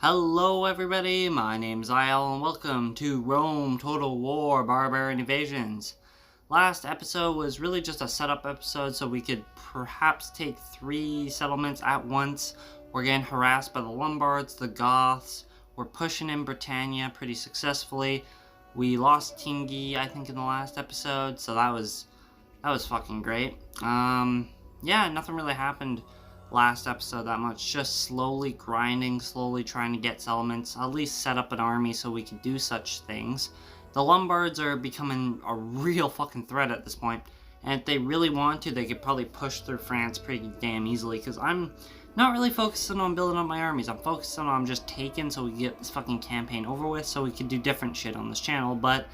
Hello everybody, my name's Isle and welcome to Rome Total War Barbarian Invasions. Last episode was really just a setup episode so we could perhaps take 3 settlements at once. We're getting harassed by the Lombards, the Goths, we're pushing in Britannia pretty successfully. We lost Tingi, I think, in the last episode, so that was fucking great. Yeah, nothing really happened last episode that much, just slowly grinding, slowly trying to get settlements, at least set up an army so we can do such things. The Lombards are becoming a real fucking threat at this point, and if they really want to, they could probably push through France pretty damn easily, because I'm not really focusing on building up my armies. I'm focusing on just taking so we can get this fucking campaign over with so we can do different shit on this channel, but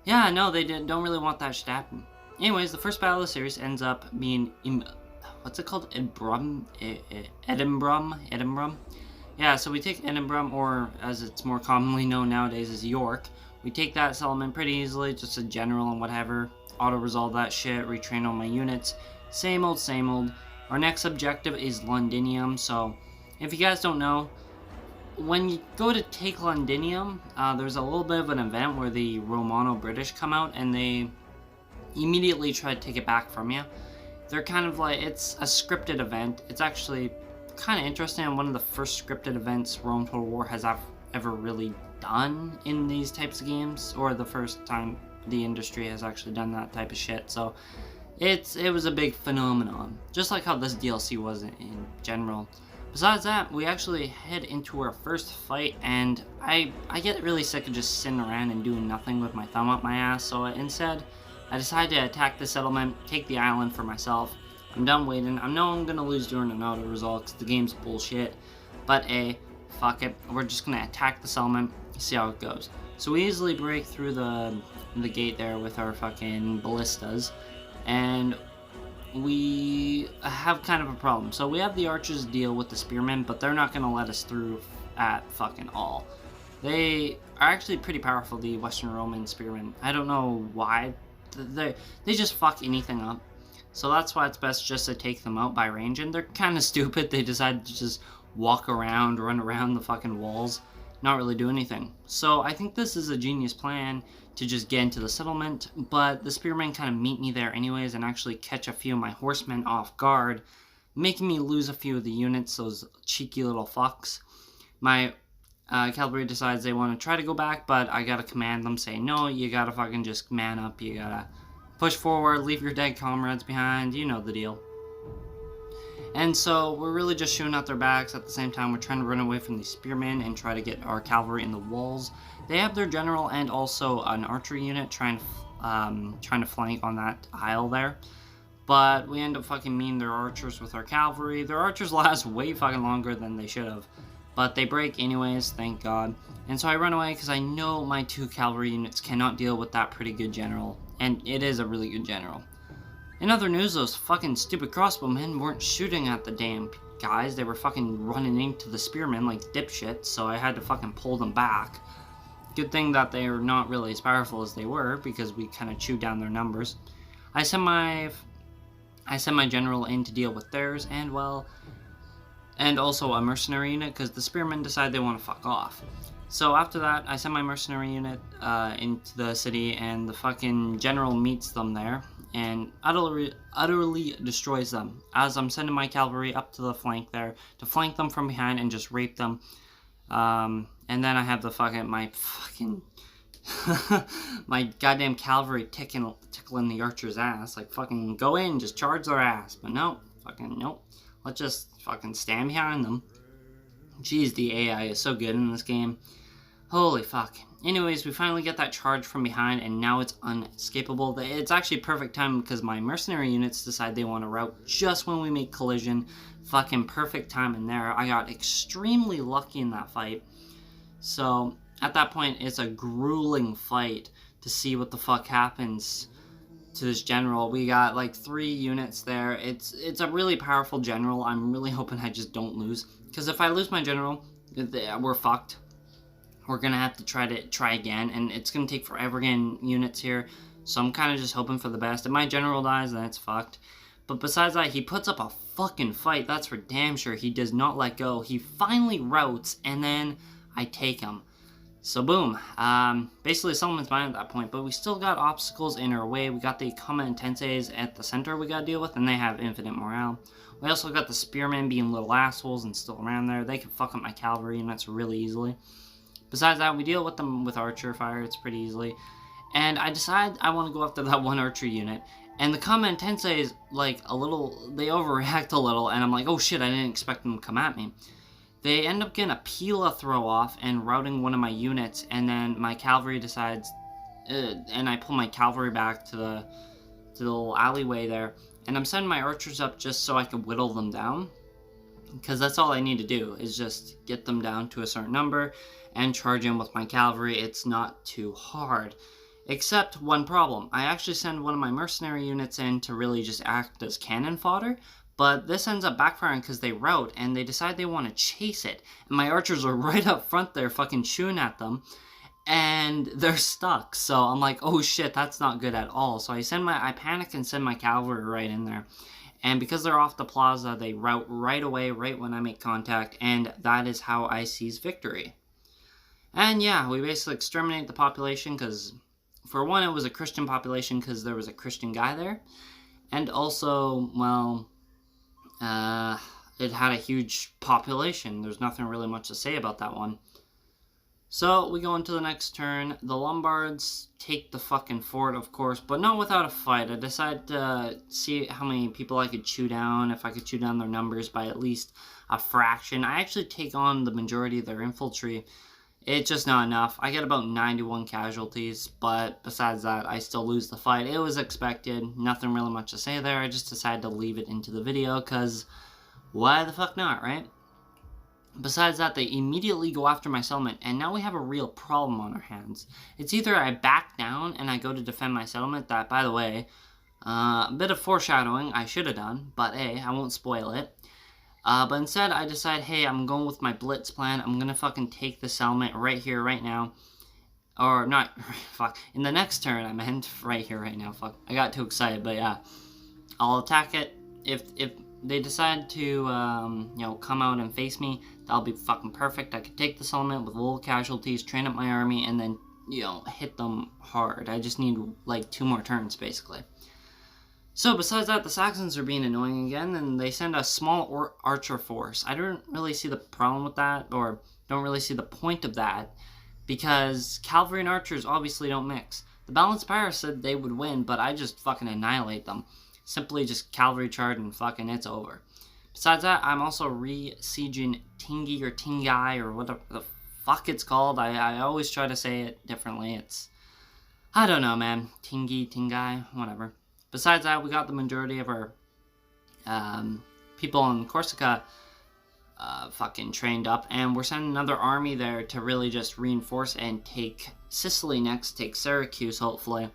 yeah, no, they don't really want that shit to happen. Anyways, the first battle of the series ends up being what's it called? Edinburgh? Yeah, so we take Edinburgh, or as it's more commonly known nowadays as York. We take that settlement pretty easily, just a general and whatever. Auto-resolve that shit, retrain all my units. Same old, same old. Our next objective is Londinium, so if you guys don't know, when you go to take Londinium, there's a little bit of an event where the Romano-British come out and they immediately try to take it back from you. They're kind of like, it's a scripted event. It's actually kind of interesting, and one of the first scripted events Rome Total War has ever really done in these types of games, or the first time the industry has actually done that type of shit. So it was a big phenomenon, just like how this DLC was in general. Besides that, we actually head into our first fight, and I get really sick of just sitting around and doing nothing with my thumb up my ass, so instead I decided to attack the settlement, take the island for myself. I'm done waiting. I know I'm gonna lose during an auto result because the game's bullshit, but fuck it. We're just gonna attack the settlement, see how it goes. So we easily break through the gate there with our fucking ballistas, and we have kind of a problem. So we have the archers deal with the spearmen, but they're not gonna let us through at fucking all. They are actually pretty powerful, the Western Roman spearmen. I don't know why. They just fuck anything up. So that's why it's best just to take them out by range, and they're kind of stupid. They decide to just walk around, run around the fucking walls, not really do anything. So I think this is a genius plan to just get into the settlement, but the spearmen kind of meet me there anyways and actually catch a few of my horsemen off guard, making me lose a few of the units, those cheeky little fucks. My cavalry decides they want to try to go back, but I gotta command them, say, no, you gotta fucking just man up, you gotta push forward, leave your dead comrades behind, you know the deal. And so we're really just shooting at their backs. At the same time, we're trying to run away from these spearmen and try to get our cavalry in the walls. They have their general and also an archery unit trying to flank on that aisle there. But we end up fucking meeting their archers with our cavalry. Their archers last way fucking longer than they should have. But they break anyways, thank God. And so I run away because I know my 2 cavalry units cannot deal with that pretty good general. And it is a really good general. In other news, those fucking stupid crossbowmen weren't shooting at the damn guys. They were fucking running into the spearmen like dipshits, so I had to fucking pull them back. Good thing that they are not really as powerful as they were, because we kind of chewed down their numbers. I sent my general in to deal with theirs, and well, and also a mercenary unit, because the spearmen decide they want to fuck off. So after that, I send my mercenary unit into the city, and the fucking general meets them there and utterly destroys them, as I'm sending my cavalry up to the flank there to flank them from behind and just rape them. And then I have my goddamn cavalry tickling the archer's ass, like fucking go in, just charge their ass. But no, fucking nope. Let's just fucking stand behind them. Jeez, the AI is so good in this game. Holy fuck. Anyways, we finally get that charge from behind, and now it's unescapable. It's actually perfect time because my mercenary units decide they want to rout just when we make collision. Fucking perfect time in there. I got extremely lucky in that fight. So at that point, it's a grueling fight to see what the fuck happens to this general. We got like 3 units there. It's a really powerful general. I'm really hoping I just don't lose, because if I lose my general, we're fucked. We're gonna have to try again, and it's gonna take forever getting units here. So I'm kind of just hoping for the best. If my general dies, then it's fucked. But besides that, he puts up a fucking fight. That's for damn sure. He does not let go. He finally routs, and then I take him. So boom. Basically, settlement's mine at that point. But we still got obstacles in our way. We got the Kama Intenses at the center we gotta deal with, and they have infinite morale. We also got the spearmen being little assholes and still around there. They can fuck up my cavalry, and that's really easily. Besides that, we deal with them with archer fire. It's pretty easily. And I decide I want to go after that one archer unit. And the Kama Intense is like a little, they overreact a little, and I'm like, oh shit, I didn't expect them to come at me. They end up getting a Pila throw off and routing one of my units, and then my cavalry decides, and I pull my cavalry back to the little alleyway there, and I'm sending my archers up just so I can whittle them down, because that's all I need to do, is just get them down to a certain number and charge in with my cavalry. It's not too hard. Except one problem. I actually send one of my mercenary units in to really just act as cannon fodder, but this ends up backfiring because they rout and they decide they want to chase it. And my archers are right up front there fucking shooting at them, and they're stuck. So I'm like, oh shit, that's not good at all. So I panic and send my cavalry right in there. And because they're off the plaza, they rout right away, right when I make contact, and that is how I seize victory. And yeah, we basically exterminate the population because, for one, it was a Christian population because there was a Christian guy there. And also, well, it had a huge population. There's nothing really much to say about that one. So, we go into the next turn. The Lombards take the fucking fort, of course, but not without a fight. I decided to see how many people I could chew down, if I could chew down their numbers by at least a fraction. I actually take on the majority of their infantry. It's just not enough. I get about 91 casualties, but besides that, I still lose the fight. It was expected. Nothing really much to say there. I just decided to leave it into the video, because why the fuck not, right? Besides that, they immediately go after my settlement, and now we have a real problem on our hands. It's either I back down and I go to defend my settlement, that, by the way, a bit of foreshadowing I should have done, but hey, I won't spoil it. But instead, I decide, hey, I'm going with my blitz plan. I'm gonna fucking take the settlement right here, right now. Or, not, fuck, in the next turn, I meant right here, right now, fuck. I got too excited, but yeah. I'll attack it. If they decide to, you know, come out and face me, that'll be fucking perfect. I could take the settlement with little casualties, train up my army, and then, you know, hit them hard. I just need, like, 2 more turns, basically. So, besides that, the Saxons are being annoying again, and they send a small archer force. I don't really see the problem with that, or don't really see the point of that, because cavalry and archers obviously don't mix. The Balanced Pyre said they would win, but I just fucking annihilate them. Simply just cavalry charge and fucking it's over. Besides that, I'm also re-sieging Tingi or Tingai, or whatever the fuck it's called. I always try to say it differently. It's, I don't know, man. Tingi, Tingai, whatever. Besides that, we got the majority of our people in Corsica fucking trained up, and we're sending another army there to really just reinforce and take Sicily next, take Syracuse, hopefully.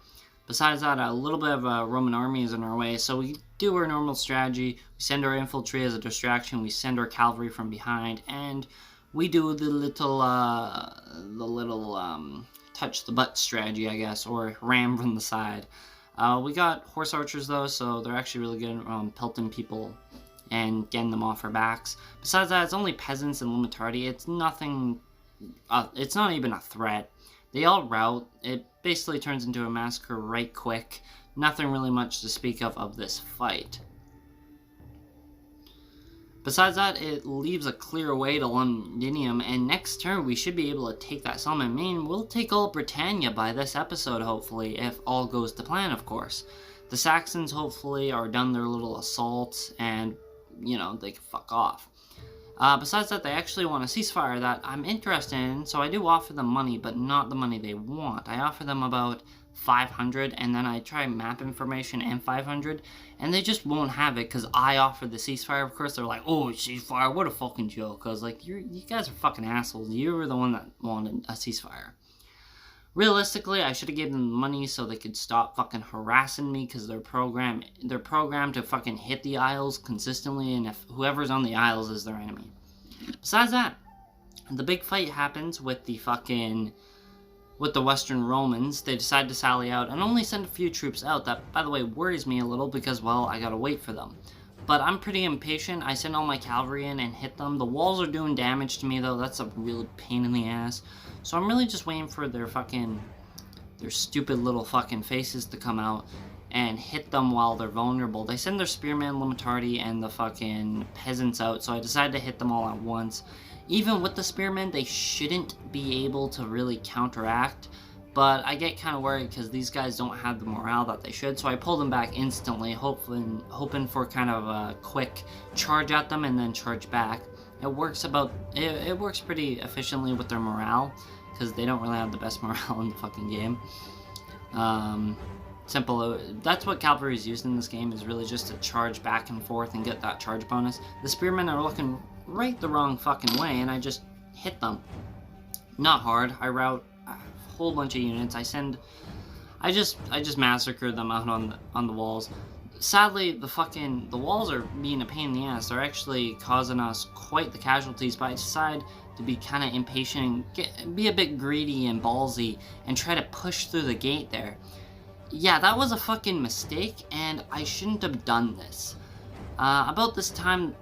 Besides that, a little bit of a Roman army is in our way, so we do our normal strategy. We send our infantry as a distraction, we send our cavalry from behind, and we do the little touch the butt strategy, I guess, or ram from the side. We got horse archers though, so they're actually really good at pelting people and getting them off our backs. Besides that, it's only peasants and Limitardi. It's nothing, it's not even a threat. They all rout. It basically turns into a massacre right quick. Nothing really much to speak of this fight. Besides that, it leaves a clear way to Londinium, and next turn we should be able to take that settlement. I mean, we'll take all Britannia by this episode, hopefully, if all goes to plan, of course. The Saxons, hopefully, are done their little assaults, and, you know, they can fuck off. Besides that, they actually want a ceasefire that I'm interested in, so I do offer them money, but not the money they want. I offer them about 500, and then I try map information and 500, and they just won't have it because I offered the ceasefire. Of course, they're like, oh, ceasefire, what a fucking joke. Because, like, you guys are fucking assholes. You were the one that wanted a ceasefire. Realistically, I should have given them money so they could stop fucking harassing me, because they're programmed to fucking hit the Isles consistently, and if whoever's on the Isles is their enemy. Besides that, the big fight happens with the fucking with the Western Romans, they decide to sally out and only send a few troops out. That, by the way, worries me a little because, well, I gotta wait for them. But I'm pretty impatient. I send all my cavalry in and hit them. The walls are doing damage to me, though. That's a real pain in the ass. So I'm really just waiting for their stupid little fucking faces to come out and hit them while they're vulnerable. They send their spearmen, Limitardi, and the fucking peasants out, so I decided to hit them all at once. Even with the spearmen, they shouldn't be able to really counteract, but I get kind of worried because these guys don't have the morale that they should, so I pull them back instantly, hoping for kind of a quick charge at them and then charge back. It works pretty efficiently with their morale, because they don't really have the best morale in the fucking game. That's what cavalry is used in this game, is really just to charge back and forth and get that charge bonus. The spearmen are looking right the wrong fucking way, and I just hit them. Not hard. I route a whole bunch of units. I just massacred them out on the walls. Sadly, the walls are being a pain in the ass. They're actually causing us quite the casualties, but I decide to be kind of impatient and be a bit greedy and ballsy and try to push through the gate there. Yeah, that was a fucking mistake, and I shouldn't have done this. About this time,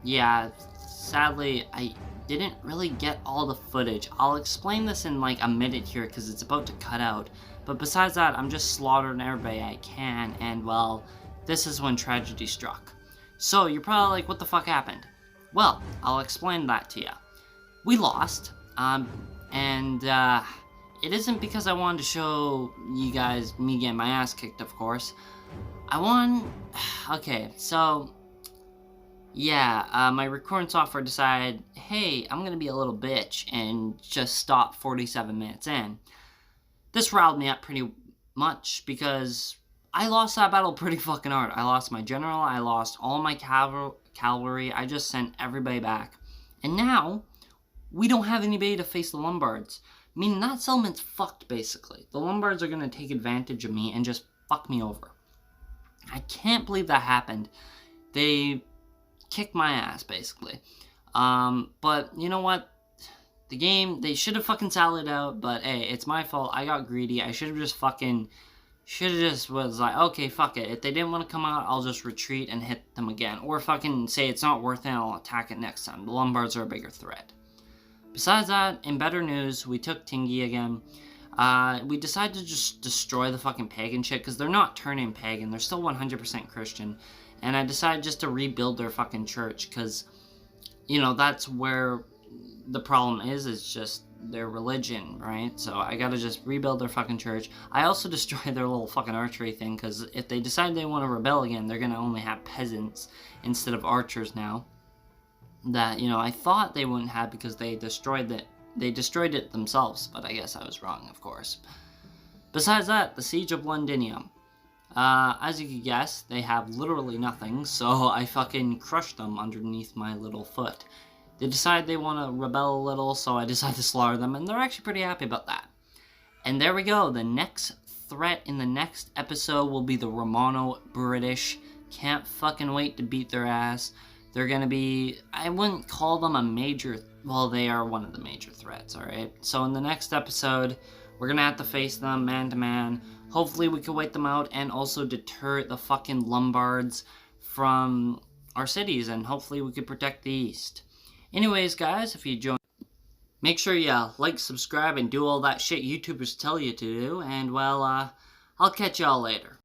yeah, sadly, I didn't really get all the footage. I'll explain this in like a minute here because it's about to cut out. But besides that, I'm just slaughtering everybody I can, and well, this is when tragedy struck. So, you're probably like, what the fuck happened? Well, I'll explain that to you. We lost, and it isn't because I wanted to show you guys me getting my ass kicked, of course. Okay, so, yeah, my recording software decided, hey, I'm gonna be a little bitch and just stop 47 minutes in. This riled me up pretty much because I lost that battle pretty fucking hard. I lost my general, I lost all my cavalry, I just sent everybody back. And now, we don't have anybody to face the Lombards. Meaning that settlement's fucked, basically. The Lombards are gonna take advantage of me and just fuck me over. I can't believe that happened. They kicked my ass, basically. But, you know what? The game, they should have fucking sallied out, but hey, it's my fault. I got greedy. I should have just was like, okay, fuck it. If they didn't want to come out, I'll just retreat and hit them again. Or fucking say it's not worth it, I'll attack it next time. The Lombards are a bigger threat. Besides that, in better news, we took Tinggi again. We decided to just destroy the fucking pagan shit, because they're not turning pagan. They're still 100% Christian. And I decided just to rebuild their fucking church, because, you know, that's where the problem is just their religion, right? So I gotta just rebuild their fucking church. I also destroyed their little fucking archery thing, because if they decide they want to rebel again, they're gonna only have peasants instead of archers now. That, you know, I thought they wouldn't have because they destroyed it themselves, but I guess I was wrong, of course. Besides that, the Siege of Londinium. As you could guess, they have literally nothing, so I fucking crushed them underneath my little foot. They decide they want to rebel a little, so I decided to slaughter them, and they're actually pretty happy about that. And there we go, the next threat in the next episode will be the Romano-British. Can't fucking wait to beat their ass. They're gonna be, I wouldn't call them a major, well, they are one of the major threats, alright? So in the next episode, we're gonna have to face them man to man. Hopefully we can wait them out and also deter the fucking Lombards from our cities, and hopefully we could protect the East. Anyways, guys, if you join, make sure you like, subscribe, and do all that shit YouTubers tell you to do, and well, I'll catch y'all later.